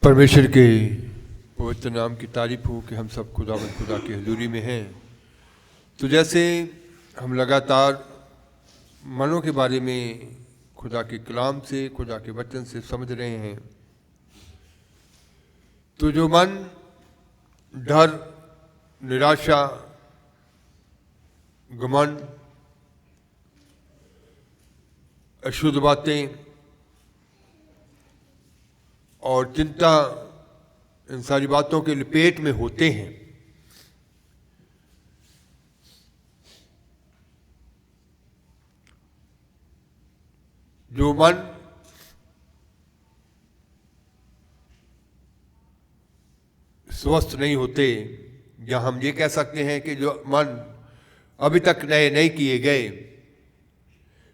परमेश्वर के पवित्र नाम की तारीफ हो कि हम सब खुदा की हजूरी में हैं। तो जैसे हम लगातार मनों के बारे में खुदा के कलाम से, खुदा के वचन से समझ रहे हैं, तो जो मन डर, निराशा, घमंड, अशुद्ध बातें और चिंता, इन सारी बातों के लपेट में होते हैं, जो मन स्वस्थ नहीं होते, या हम ये कह सकते हैं कि जो मन अभी तक नए नहीं किए गए,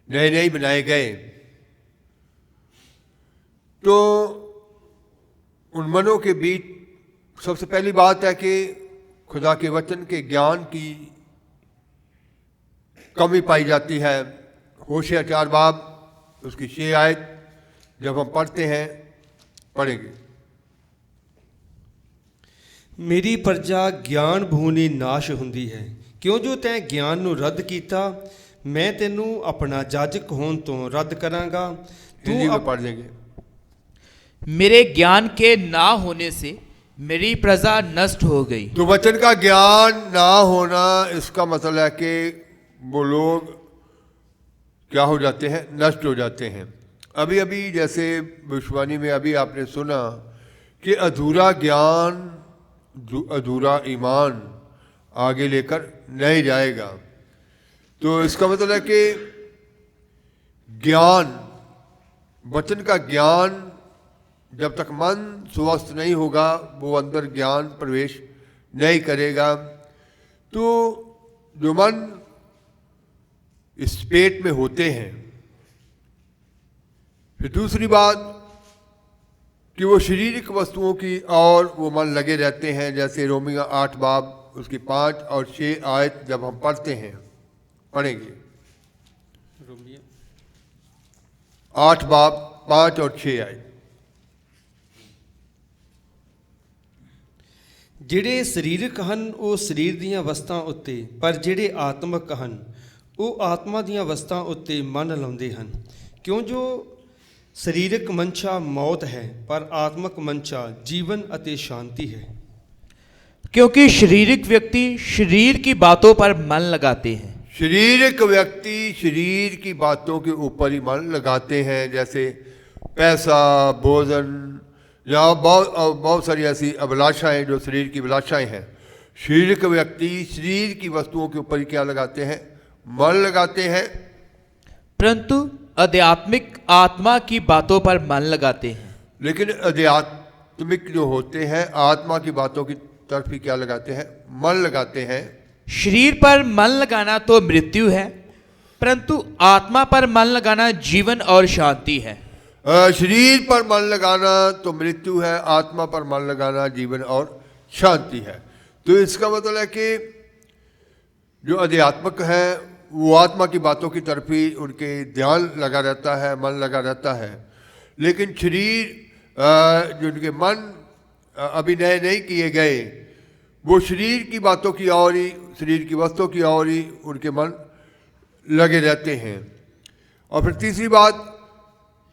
नए नहीं बनाए गए, तो उन मनों के बीच सबसे पहली बात है कि खुदा के वचन के ज्ञान की कमी पाई जाती है। होशिया 4 बाब उसकी 6 आयत जब हम पढ़ते हैं, पढ़ेंगे। मेरी प्रजा ज्ञान भूनी नाश हुंदी है, क्यों जो तैं ज्ञान नूं रद्द कीता, मैं तेनू अपना जाजक होण तों रद्द करांगा। हिंदी में पढ़ लेंगे। मेरे ज्ञान के ना होने से मेरी प्रजा नष्ट हो गई। तो वचन का ज्ञान ना होना, इसका मतलब है कि वो लोग क्या हो जाते हैं? नष्ट हो जाते हैं। अभी अभी जैसे भविष्यवाणी में अभी आपने सुना कि अधूरा ज्ञान, अधूरा ईमान आगे लेकर नहीं जाएगा। तो इसका मतलब है कि ज्ञान, वचन का ज्ञान, जब तक मन स्वस्थ नहीं होगा, वो अंदर ज्ञान प्रवेश नहीं करेगा। तो जो मन इस पेट में होते हैं, फिर दूसरी बात कि वो शारीरिक वस्तुओं की और वो मन लगे रहते हैं। जैसे रोमिया 8 बाब उसकी 5 और 6 आयत जब हम पढ़ते हैं, पढ़ेंगे 8 बाब 5 और 6 आयत। ਜਿਹੜੇ ਸਰੀਰਕ ਹਨ ਉਹ ਸਰੀਰ ਦੀਆਂ ਵਸਤਾਂ ਉੱਤੇ, ਪਰ ਜਿਹੜੇ ਆਤਮਿਕ ਹਨ ਉਹ ਆਤਮਾ ਦੀਆਂ ਵਸਤਾਂ ਉੱਤੇ ਮਨ ਲਾਉਂਦੇ ਹਨ। ਕਿਉਂ ਜੋ ਸਰੀਰਕ ਮਨਸ਼ਾ ਮੌਤ ਹੈ, ਪਰ ਆਤਮਿਕ ਮਨਸ਼ਾ ਜੀਵਨ ਅਤੇ शांति है। क्योंकि शारीरिक व्यक्ति शरीर की बातों पर मन लगाते हैं। शारीरिक व्यक्ति शरीर की बातों के ऊपर ही मन लगाते हैं, जैसे पैसा, भोजन, या बहुत सारी ऐसी अभिलाषाएं जो शरीर की अभिलाषाएं हैं। शारीरिक व्यक्ति शरीर की वस्तुओं के ऊपर ही क्या लगाते हैं? मन लगाते हैं। परंतु आध्यात्मिक आत्मा की बातों पर मन लगाते हैं। लेकिन आध्यात्मिक जो होते हैं, आत्मा की बातों की तरफ ही क्या लगाते हैं? मन लगाते हैं। शरीर पर मन लगाना तो मृत्यु है, परंतु आत्मा पर मन लगाना जीवन और शांति है। शरीर पर मन लगाना तो मृत्यु है, आत्मा पर मन लगाना जीवन और शांति है। तो इसका मतलब है कि जो आध्यात्मिक है वो आत्मा की बातों की तरफ ही उनके ध्यान लगा रहता है, मन लगा रहता है। लेकिन शरीर, जो उनके मन अभी नए नहीं किए गए, वो शरीर की बातों की और ही, शरीर की वस्तुओं की और ही उनके मन लगे रहते हैं। और फिर तीसरी बात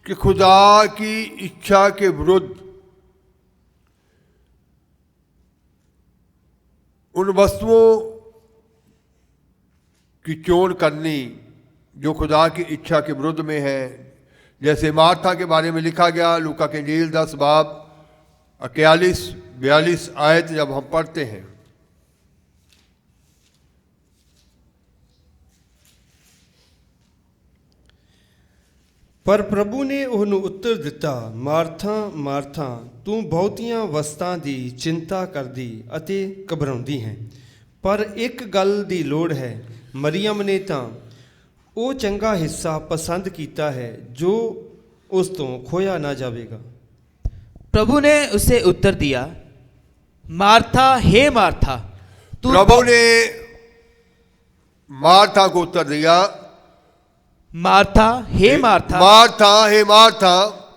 कि खुदा की इच्छा के विरुद्ध उन वस्तुओं की चोन करनी जो खुदा की इच्छा के विरुद्ध में है। जैसे मार्था के बारे में लिखा गया लूका के इंजील 10 बाब 41-42 आयत जब हम पढ़ते हैं। ਪਰ ਪ੍ਰਭੂ ਨੇ ਉਹਨੂੰ ਉੱਤਰ ਦਿੱਤਾ, ਮਾਰਥਾ ਮਾਰਥਾ, ਤੂੰ ਬਹੁਤੀਆਂ ਵਸਤਾਂ ਦੀ ਚਿੰਤਾ ਕਰਦੀ ਅਤੇ ਘਬਰਾਉਂਦੀ ਹੈ, ਪਰ ਇੱਕ ਗੱਲ ਦੀ ਲੋੜ ਹੈ। ਮਰੀਅਮ ਨੇ ਤਾਂ ਉਹ ਚੰਗਾ ਹਿੱਸਾ ਪਸੰਦ ਕੀਤਾ ਹੈ ਜੋ ਉਸ ਤੋਂ ਖੋਇਆ ਨਾ ਜਾਵੇਗਾ। प्रभु ने उसे उत्तर दिया, मार्था हे मार्था, तू प्रभु ने मार्था को उत्तर दिया, मार्था हे मार्था, मार्था हे मार्था,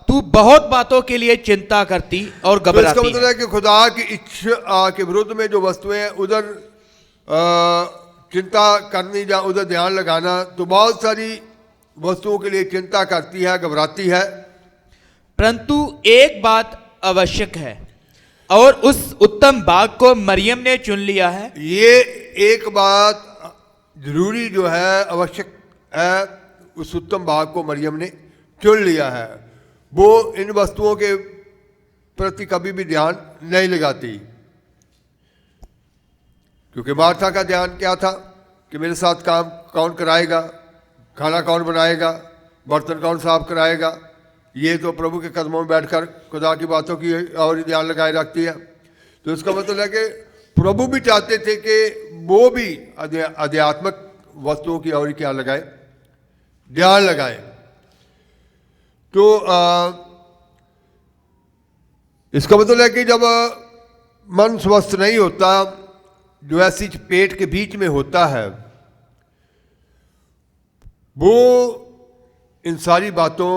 तू तू बहुत बातों के लिए चिंता करती और तो इसका घबराती मतलब है। है कि खुदा की इच्छा के विरुद्ध में जो वस्तुएं हैं उधर चिंता करनी या उधर ध्यान लगाना, तो बहुत सारी वस्तुओं के लिए चिंता करती है, घबराती है। परंतु एक बात आवश्यक है, और उस उत्तम बाग को मरियम ने चुन लिया है। ये एक बात जरूरी जो है, आवश्यक है, उस उत्तम भाग को मरियम ने चुन लिया है। वो इन वस्तुओं के प्रति कभी भी ध्यान नहीं लगाती, क्योंकि मार्था का ध्यान क्या था कि मेरे साथ काम कौन कराएगा, खाना कौन बनाएगा, बर्तन कौन साफ कराएगा। ये तो प्रभु के कदमों में बैठकर खुदा की बातों की और ध्यान लगाए रखती है। तो इसका मतलब है कि प्रभु भी चाहते थे कि वो भी आध्यात्मिक वस्तुओं की और क्या लगाए, ध्यान लगाए। तो इसका मतलब है कि जब मन स्वस्थ नहीं होता, जो ऐसी पेट के बीच में होता है, वो इन सारी बातों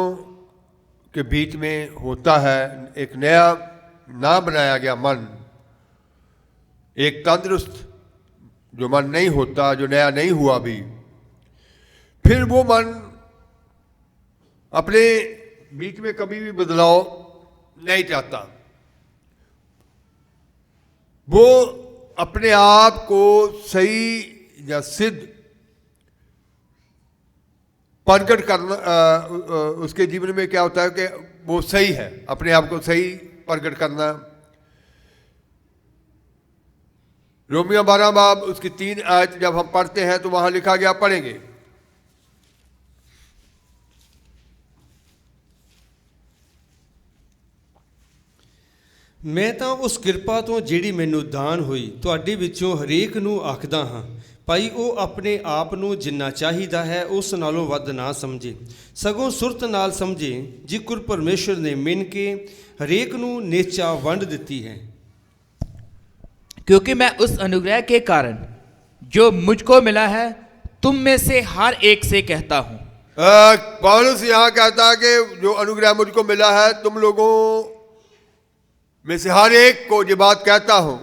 के बीच में होता है। एक नया ना बनाया गया मन, एक तंदुरुस्त जो मन नहीं होता, जो नया नहीं हुआ भी, फिर वो मन अपने बीच में कभी भी बदलाव नहीं चाहता। वो अपने आप को सही या सिद्ध प्रकट करना, उसके जीवन में क्या होता है कि वो सही है, अपने आप को सही प्रकट करना। रोमियो 12 बाब उसकी 3 आयत जब हम पढ़ते हैं तो वहां लिखा गया, पढ़ेंगे। ਮੈਂ ਤਾਂ ਉਸ ਕਿਰਪਾ ਤੋਂ ਜਿਹੜੀ ਮੈਨੂੰ ਦਾਨ ਹੋਈ ਤੁਹਾਡੇ ਵਿੱਚੋਂ ਹਰੇਕ ਨੂੰ ਆਖਦਾ ਹਾਂ, ਭਾਈ ਉਹ ਆਪਣੇ ਆਪ ਨੂੰ ਜਿੰਨਾ ਚਾਹੀਦਾ ਹੈ ਉਸ ਨਾਲੋਂ ਵੱਧ ਨਾ ਸਮਝੇ, ਸਗੋਂ ਸੁਰਤ ਨਾਲ ਸਮਝੇ, ਜਿਕਰ ਪਰਮੇਸ਼ਰ ਨੇ ਮਿਣ ਕੇ ਹਰੇਕ ਨੂੰ ਨਿਸ਼ਚਾ ਵੰਡ ਦਿੱਤੀ है। क्योंकि मैं उस अनुग्रह के कारण जो मुझको मिला है तुम में से हर एक से कहता हूं। पौलुस यहाँ कहता है कि जो अनुग्रह मुझको मिला है, तुम लोगों में से हर एक को ये बात कहता हूं,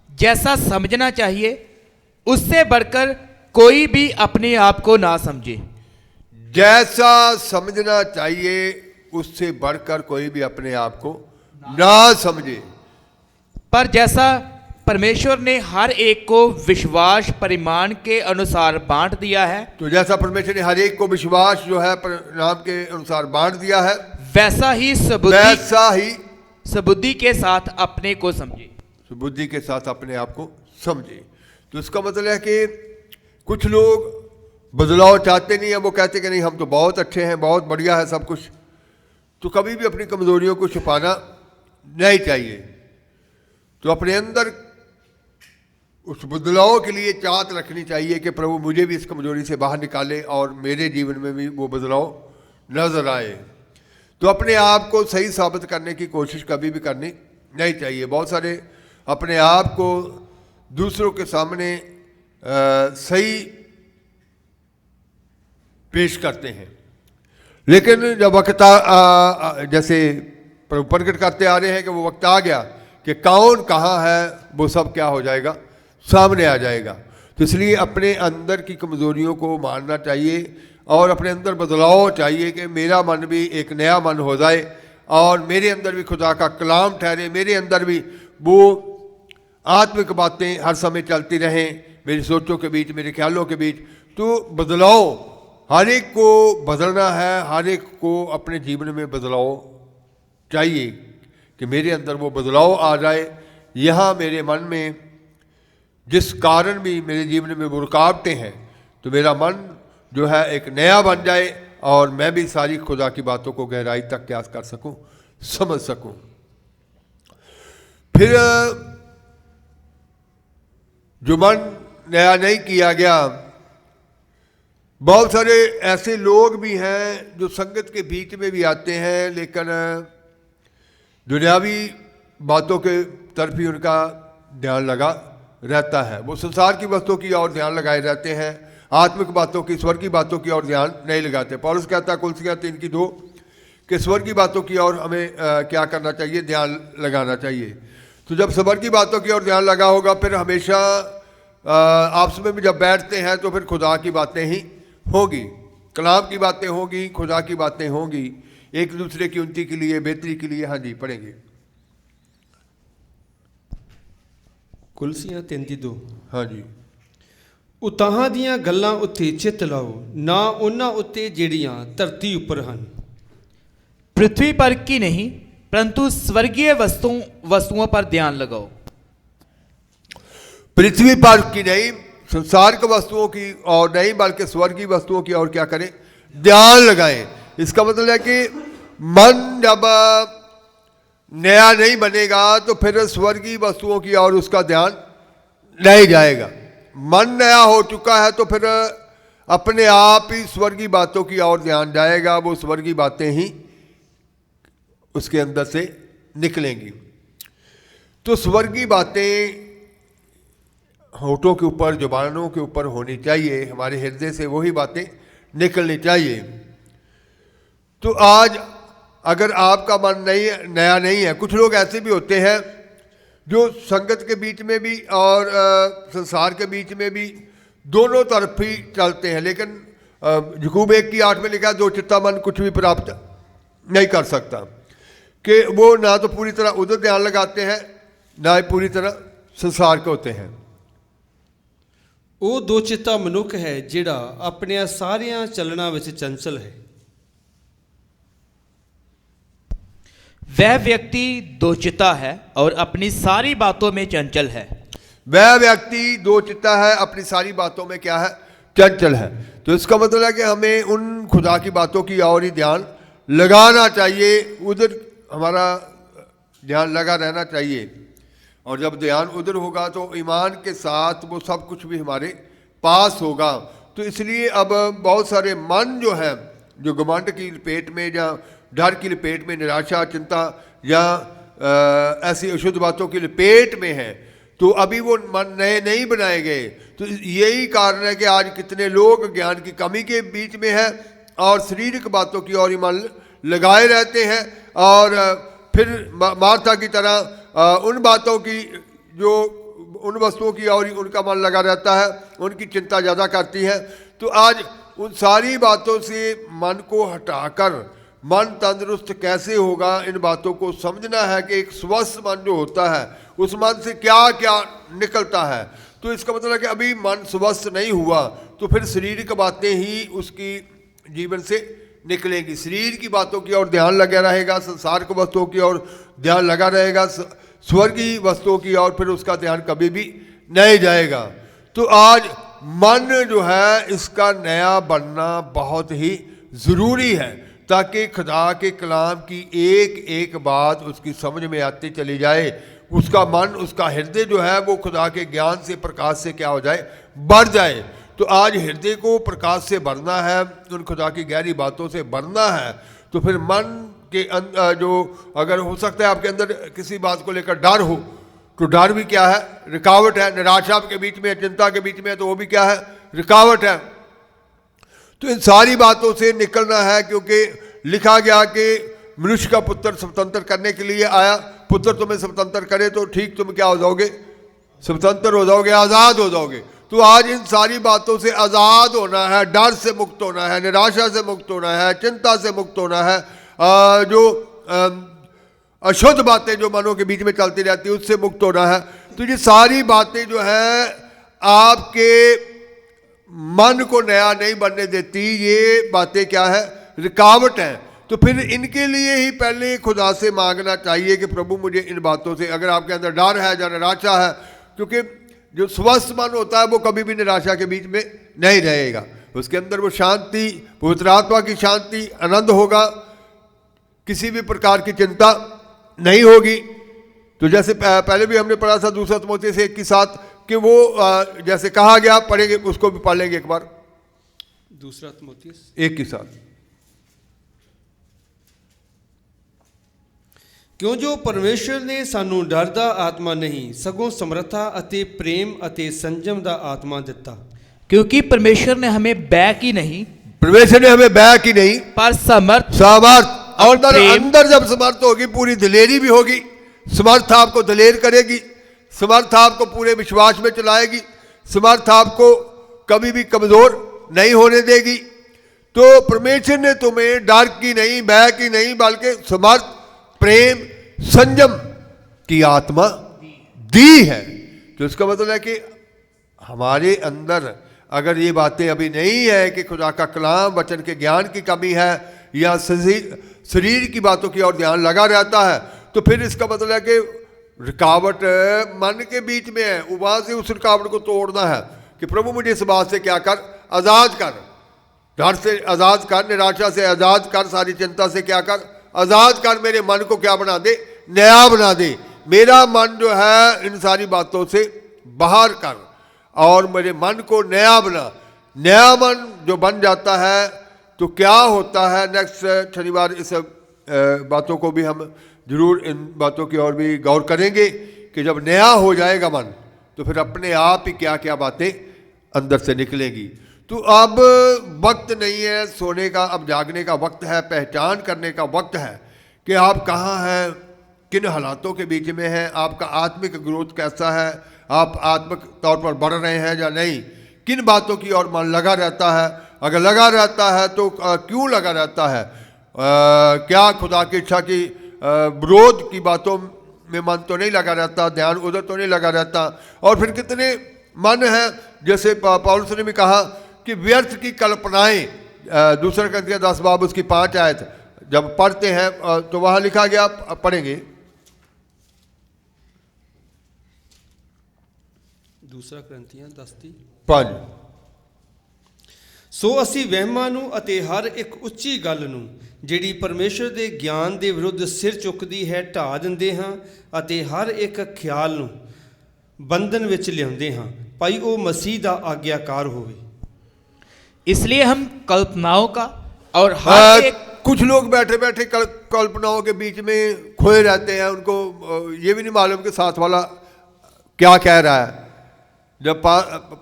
जैसा समझना चाहिए उससे बढ़कर कोई भी अपने आप को ना समझे। जैसा समझना चाहिए उससे बढ़कर कोई भी अपने आप को ना समझे, पर जैसा परमेश्वर ने हर एक को विश्वास परिमाण के अनुसार बांट दिया है, तो जैसा परमेश्वर ने हर एक को विश्वास जो है परिणाम के अनुसार बांट दिया है, वैसा ही सबुद्धि के साथ अपने को समझे। बुद्धि के साथ अपने आप को समझे। तो इसका मतलब है कि कुछ लोग बदलाव चाहते नहीं है, वो कहते कि नहीं हम तो बहुत अच्छे हैं, बहुत बढ़िया है सब कुछ। तो कभी भी अपनी कमजोरियों को छुपाना नहीं चाहिए। तो अपने अंदर उस बदलाव के लिए चाहत रखनी चाहिए कि प्रभु मुझे भी इस कमजोरी से बाहर निकाले और मेरे जीवन में भी वो बदलाव नजर आए। तो अपने आप को सही साबित करने की कोशिश कभी भी करनी नहीं चाहिए। बहुत सारे अपने आप को दूसरों के सामने सही पेश करते हैं, लेकिन जब वक्त जैसे प्रभु प्रकट करते आ रहे हैं कि वो वक्त आ गया कि कौन कहाँ है, वो सब क्या हो जाएगा, सामने आ जाएगा। तो इसलिए अपने अंदर की कमजोरियों को मानना चाहिए और अपने अंदर बदलाव चाहिए कि मेरा मन भी एक नया मन हो जाए और मेरे अंदर भी खुदा का कलाम ठहरे, मेरे अंदर भी वो आत्मिक बातें हर समय चलती रहें, मेरी सोचों के बीच, मेरे ख्यालों के बीच। तो बदलाव हर एक को बदलना है, हर एक को अपने जीवन में बदलाव चाहिए कि मेरे अंदर वो बदलाव आ जाए। यहाँ मेरे मन में जिस कारण भी मेरे जीवन में वो रुकावटें हैं, तो मेरा मन जो है एक नया बन जाए और मैं भी सारी खुदा की बातों को गहराई तक क्या कर सकूं, समझ सकूं। फिर जो मन नया नहीं किया गया, बहुत सारे ऐसे लोग भी हैं जो संगत के बीच में भी आते हैं, लेकिन दुनियावी बातों के तरफ ही उनका ध्यान लगा रहता है। वो संसार की वस्तुओं की ओर ध्यान लगाए रहते हैं, आत्मिक बातों की, स्वर्ग की बातों की ओर ध्यान नहीं लगाते। पौलुस कहता है कुलसिया 3:2 कि स्वर्ग की बातों की ओर हमें क्या करना चाहिए, ध्यान लगाना चाहिए। तो जब स्वर्ग की बातों की ओर ध्यान लगा होगा, फिर हमेशा आपस में भी जब बैठते हैं तो फिर खुदा की बातें ही होगी, कलाम की बातें होगी, खुदा की बातें होंगी, एक दूसरे की उन्नति के लिए, बेहतरी के लिए। हाँ जी, पढ़ेंगे। ਕੁਲਸੀਆਂ 3:2। हाँ जी। ਉਤਾਹਾਂ ਦੀਆਂ ਗੱਲਾਂ ਉੱਤੇ ਚਿੱਤ ਲਾਓ, ਨਾ ਉਹਨਾਂ ਉੱਤੇ ਜਿਹੜੀਆਂ ਧਰਤੀ ਉੱਪਰ ਹਨ। पृथ्वी पर की नहीं परंतु स्वर्गीय वस्तुओं पर ध्यान लगाओ। पृथ्वी पर की नहीं, संसारिक वस्तुओं की और नहीं, बल्कि स्वर्गीय वस्तुओं की और क्या करें, ध्यान लगाएं। इसका मतलब है कि मन जब नया नहीं बनेगा तो फिर स्वर्गीय वस्तुओं की और उसका ध्यान नहीं जाएगा। मन नया हो चुका है तो फिर अपने आप ही स्वर्गीय बातों की ओर ध्यान जाएगा, वो स्वर्गीय बातें ही उसके अंदर से निकलेंगी। तो स्वर्गीय बातें होठों के ऊपर, जुबानों के ऊपर होनी चाहिए, हमारे हृदय से वही बातें निकलनी चाहिए। तो आज अगर आपका मन नया नहीं है, कुछ लोग ऐसे भी होते हैं जो संगत के बीच में भी और संसार के बीच में भी दोनों तरफ ही चलते हैं, लेकिन यकूब 1:8 में लिखा है, दो चित्ता मन कुछ भी प्राप्त नहीं कर सकता, कि वो ना तो पूरी तरह उधर ध्यान लगाते हैं, ना ही पूरी तरह संसार के होते हैं। ਉਹ ਦੋ ਚਿੱਤਾ ਮਨੁੱਖ ਹੈ ਜਿਹੜਾ ਆਪਣੀਆਂ ਸਾਰੀਆਂ ਚਲਣਾ ਵਿੱਚ ਚੰਚਲ ਹੈ। वह व्यक्ति दो चित्ता है और अपनी सारी बातों में चंचल है। वह व्यक्ति दो चित्ता है, अपनी सारी बातों में क्या है, चंचल है। तो इसका मतलब है कि हमें उन खुदा की बातों की और ही ध्यान लगाना चाहिए, उधर हमारा ध्यान लगा रहना चाहिए। और जब ध्यान उधर होगा तो ईमान के साथ वो सब कुछ भी हमारे पास होगा। तो इसलिए अब बहुत सारे मन जो है, जो घमंड की लपेट में या डर की लपेट में, निराशा, चिंता या ऐसी अशुद्ध बातों की लपेट में है, तो अभी वो मन नए नहीं बनाए गए। तो यही कारण है कि आज कितने लोग ज्ञान की कमी के बीच में हैं और शारीरिक बातों की ओर ही मन लगाए रहते हैं, और फिर मार्था की तरह उन बातों की, जो उन वस्तुओं की और उनका मन लगा रहता है, उनकी चिंता ज़्यादा करती है। तो आज उन सारी बातों से मन को हटाकर मन तंदुरुस्त कैसे होगा, इन बातों को समझना है कि एक स्वस्थ मन जो होता है उस मन से क्या क्या निकलता है। तो इसका मतलब है कि अभी मन स्वस्थ नहीं हुआ तो फिर शारीरिक बातें ही उसकी जीवन से निकलेंगी। शरीर की बातों की ओर ध्यान लगा रहेगा, संसार की वस्तुओं की ओर ध्यान लगा रहेगा, स्वर्गीय वस्तुओं की ओर फिर उसका ध्यान कभी भी नहीं जाएगा। तो आज मन जो है इसका नया बनना बहुत ही ज़रूरी है, ताकि खुदा के कलाम की एक एक बात उसकी समझ में आती चली जाए, उसका मन, उसका हृदय जो है वो खुदा के ज्ञान से, प्रकाश से क्या हो जाए, बढ़ जाए। तो आज हृदय को प्रकाश से भरना है, उन खुदा की गहरी बातों से भरना है। तो फिर मन के जो अगर हो सकता है आपके अंदर किसी बात को लेकर डर हो, तो डर भी क्या है, रुकावट है। निराशा के बीच में, चिंता के बीच में, तो वो भी क्या है, रुकावट है। तो इन सारी बातों से निकलना है, क्योंकि लिखा गया कि मनुष्य का पुत्र स्वतंत्र करने के लिए आया। पुत्र तुम्हें स्वतंत्र करे तो ठीक, तुम क्या हो जाओगे, स्वतंत्र हो जाओगे, आज़ाद हो जाओगे। तो आज इन सारी बातों से आज़ाद होना है, डर से मुक्त होना है, निराशा से मुक्त होना है, चिंता से मुक्त होना है, जो अशुद्ध बातें जो मनों के बीच में चलती रहती है उससे मुक्त होना है। तो ये सारी बातें जो है आपके मन को नया नहीं बनने देती, ये बातें क्या है, रुकावट है। तो फिर इनके लिए ही पहले खुदा से मांगना चाहिए कि प्रभु मुझे इन बातों से, अगर आपके अंदर डर है या निराशा है, क्योंकि जो स्वस्थ मन होता है वो कभी भी निराशा के बीच में नहीं रहेगा, उसके अंदर वो शांति, पवित्र आत्मा की शांति, आनंद होगा, किसी भी प्रकार की चिंता नहीं होगी। तो जैसे पहले भी हमने पढ़ा था 2 तिमोथी से 1:7 कि वो जैसे कहा गया, पढ़ेंगे उसको भी पढ़ लेंगे एक बार। 2 तिमोथी 1:7 ਕਿਉਂ ਜੋ ਪਰਮੇਸ਼ਰ ਨੇ ਸਾਨੂੰ ਡਰ ਦਾ ਆਤਮਾ ਨਹੀਂ ਸਗੋਂ ਸਮਰੱਥਾ ਅਤੇ ਪ੍ਰੇਮ ਅਤੇ ਸੰਜਮ ਦਾ ਆਤਮਾ ਦਿੱਤਾ। क्योंकि परमेश्वर ने हमें बैक ही नहीं, परमेश्वर ने हमें बैक ही नहीं पर समर्थ, सामर्थ और अंदर प्रेम अंदर जब समर्थ होगी, पूरी दिलेरी भी होगी, समर्थ आपको दिलेर करेगी, समर्थ आपको पूरे विश्वास में चलाएगी, समर्थ आपको कभी भी कमजोर नहीं होने देगी। तो परमेश्वर ने तुम्हें डर की नहीं, भय की नहीं, बल्कि समर्थ, प्रेम, संयम की आत्मा दी है। तो इसका मतलब है कि हमारे अंदर अगर ये बातें अभी नहीं है कि खुदा का कलाम, वचन के ज्ञान की कमी है, या शरीर की बातों की ओर ध्यान लगा रहता है, तो फिर इसका मतलब है कि रुकावट मन के बीच में है। वहां से उस रुकावट को तोड़ना है कि प्रभु मुझे इस बात से क्या कर, आज़ाद कर, डर से आज़ाद कर, निराशा से आज़ाद कर, सारी चिंता से क्या कर, आज़ाद कर। मेरे मन को क्या बना दे, नया बना दे। मेरा मन जो है इन सारी बातों से बाहर कर और मेरे मन को नया बना। नया मन जो बन जाता है तो क्या होता है, नेक्स्ट शनिवार इस बातों को भी हम जरूर, इन बातों की ओर भी गौर करेंगे कि जब नया हो जाएगा मन तो फिर अपने आप ही क्या क्या बातें अंदर से निकलेंगी। तो अब वक्त नहीं है सोने का, अब जागने का वक्त है, पहचान करने का वक्त है कि आप कहाँ हैं, किन हालातों के बीच में हैं, आपका आत्मिक ग्रोथ कैसा है, आप आत्मिक तौर पर बढ़ रहे हैं या नहीं, किन बातों की ओर मन लगा रहता है। अगर लगा रहता है तो क्यों लगा रहता है, क्या खुदा की इच्छा की विरोध की बातों में मन तो नहीं लगा रहता, ध्यान उधर तो नहीं लगा रहता। और फिर कितने मन हैं, जैसे पौलुस ने भी कहा कि व्यर्थ की कल्पनाएं, दूसरा करंथिया 10 बाब उसकी 5 आयत जब पढ़ते हैं तो वहाँ लिखा गया, पढ़ेंगे दूसरा ग्रंथियां 10:5। ਸੋ ਅਸੀਂ ਵਹਿਮਾਂ ਨੂੰ ਅਤੇ ਹਰ ਇੱਕ ਉੱਚੀ ਗੱਲ ਨੂੰ ਜਿਹੜੀ ਪਰਮੇਸ਼ਰ ਦੇ ਗਿਆਨ ਦੇ ਵਿਰੁੱਧ ਸਿਰ ਚੁੱਕਦੀ ਹੈ ਢਾ ਦਿੰਦੇ ਹਾਂ ਅਤੇ ਹਰ ਇੱਕ ਖਿਆਲ ਨੂੰ ਬੰਧਨ ਵਿੱਚ ਲਿਆਉਂਦੇ ਹਾਂ ਭਾਈ ਉਹ ਮਸੀਹ ਦਾ ਆਗਿਆਕਾਰ ਹੋਵੇ। इसलिए हम कल्पनाओं का और हर एक कुछ लोग बैठे बैठे कल्पनाओं के बीच में खोए रहते हैं, उनको ये भी नहीं मालूम कि साथ वाला क्या कह रहा है, जब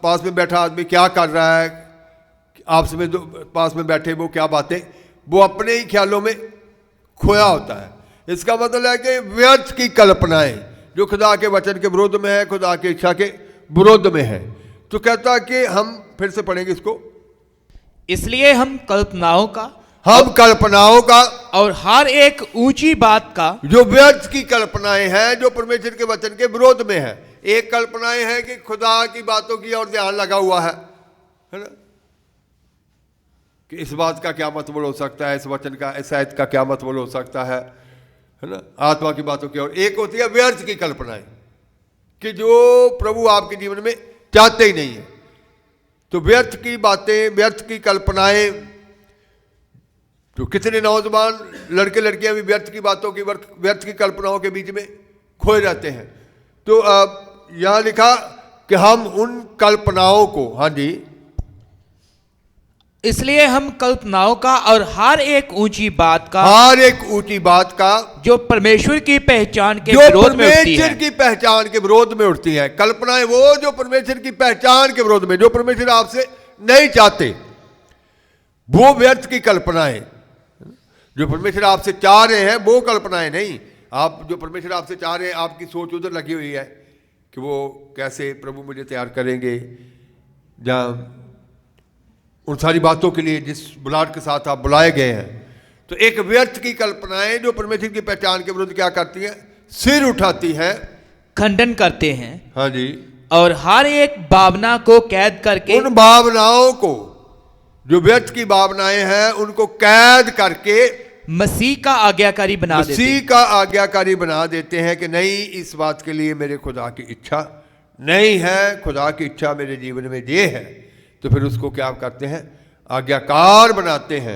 पास में बैठा आदमी क्या कर रहा है, आपस में पास में बैठे वो क्या बातें, वो अपने ही ख्यालों में खोया होता है। इसका मतलब है कि व्यर्थ की कल्पनाएं जो खुदा के वचन के विरोध में है, खुदा की इच्छा के विरोध में है। तो कहता है कि हम फिर से पढ़ेंगे इसको, इसलिए हम कल्पनाओं का, हम कल्पनाओं का और हर एक ऊंची बात का, जो व्यर्थ की कल्पनाएं हैं जो परमेश्वर के वचन के विरोध में है। एक कल्पनाएं हैं कि खुदा की बातों की ओर ध्यान लगा हुआ है ना, कि इस बात का क्या मतलब हो सकता है, इस वचन का, इस आयत का क्या मतलब हो सकता है ना, आत्मा की बातों की ओर। एक होती है व्यर्थ की कल्पनाएं कि जो प्रभु आपके जीवन में चाहते ही नहीं है। तो व्यर्थ की बातें, व्यर्थ की कल्पनाएं, तो कितने नौजवान लड़के लड़कियां भी व्यर्थ की बातों की, व्यर्थ की कल्पनाओं के बीच में खोए रहते हैं। तो यहां लिखा कि हम उन कल्पनाओं को, हाँ जी, इसलिए हम कल्पनाओं का और हर एक ऊंची बात का, हर एक ऊंची बात का जो परमेश्वर की पहचान के जो विरोध में उठती परमेश्वर है, की पहचान के विरोध में उठती है। कल्पनाएं वो जो परमेश्वर की पहचान के विरोध में, जो परमेश्वर आपसे नहीं चाहते, वो व्यर्थ की कल्पनाएं। जो परमेश्वर आपसे चाह रहे हैं वो कल्पनाएं नहीं। आप जो परमेश्वर आपसे चाह रहे हैं, आपकी सोच उधर लगी हुई है कि वो कैसे प्रभु मुझे तैयार करेंगे, जहाँ उन सारी बातों के लिए जिस बुलाहट के साथ आप बुलाए गए हैं। तो एक व्यर्थ की कल्पनाएं जो परमेश्वर की पहचान के विरुद्ध क्या करती हैं, सिर उठाती हैं, खंडन करते हैं, हाँ जी, और हर एक भावना को कैद करके, उन भावनाओं को, जो व्यर्थ की भावनाएं हैं उनको कैद करके मसीह का आज्ञाकारी बना देते मसीह हैं। का आज्ञाकारी बना देते हैं कि नहीं, इस बात के लिए मेरे खुदा की इच्छा नहीं है, खुदा की इच्छा मेरे जीवन में ये है। तो फिर उसको क्या करते हैं, आज्ञाकार बनाते हैं।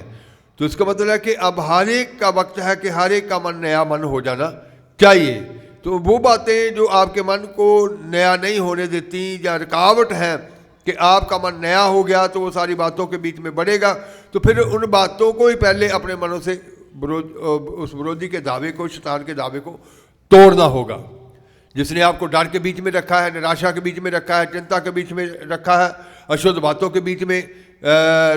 तो इसका मतलब है कि अब हर एक का वक्त है कि हर एक का मन नया मन हो जाना चाहिए। तो वो बातें जो आपके मन को नया नहीं होने देती या रुकावट है कि आपका मन नया हो गया तो वो सारी बातों के बीच में बढ़ेगा। तो फिर उन बातों को ही पहले अपने मनों से उस विरोधी के दावे को, शैतान के दावे को तोड़ना होगा, जिसने आपको डर के बीच में रखा है, निराशा के बीच में रखा है, चिंता के बीच में रखा है, अशुद्ध बातों के बीच में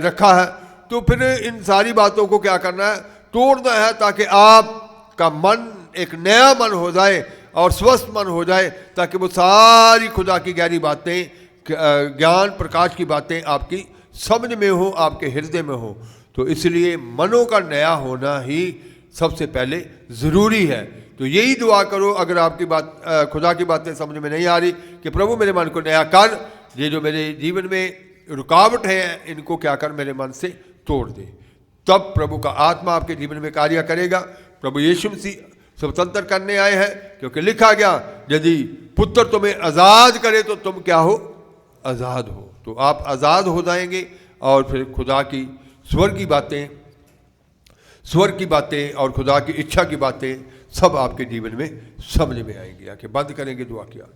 रखा है। तो फिर इन सारी बातों को क्या करना है, तोड़ना है, ताकि आपका मन एक नया मन हो जाए और स्वस्थ मन हो जाए, ताकि वो सारी खुदा की गहरी बातें, ज्ञान प्रकाश की बातें आपकी समझ में हो, आपके हृदय में हो। तो इसलिए मनों का नया होना ही सबसे पहले ज़रूरी है। तो यही दुआ करो, अगर आपकी बात खुदा की बातें समझ में नहीं आ रही, कि प्रभु मेरे मन को नया कर, ये जो मेरे जीवन में रुकावट है इनको क्या कर मेरे मन से तोड़ दे। तब प्रभु का आत्मा आपके जीवन में कार्य करेगा। प्रभु यीशु मसीह स्वतंत्र करने आए हैं, क्योंकि लिखा गया यदि पुत्र तुम्हें आज़ाद करे तो तुम क्या हो, आज़ाद हो। तो आप आज़ाद हो जाएंगे और फिर खुदा की स्वर्ग की बातें और खुदा की इच्छा की बातें सब आपके जीवन में समझ में आएंगी। आके बंद करेंगे दुआ किया।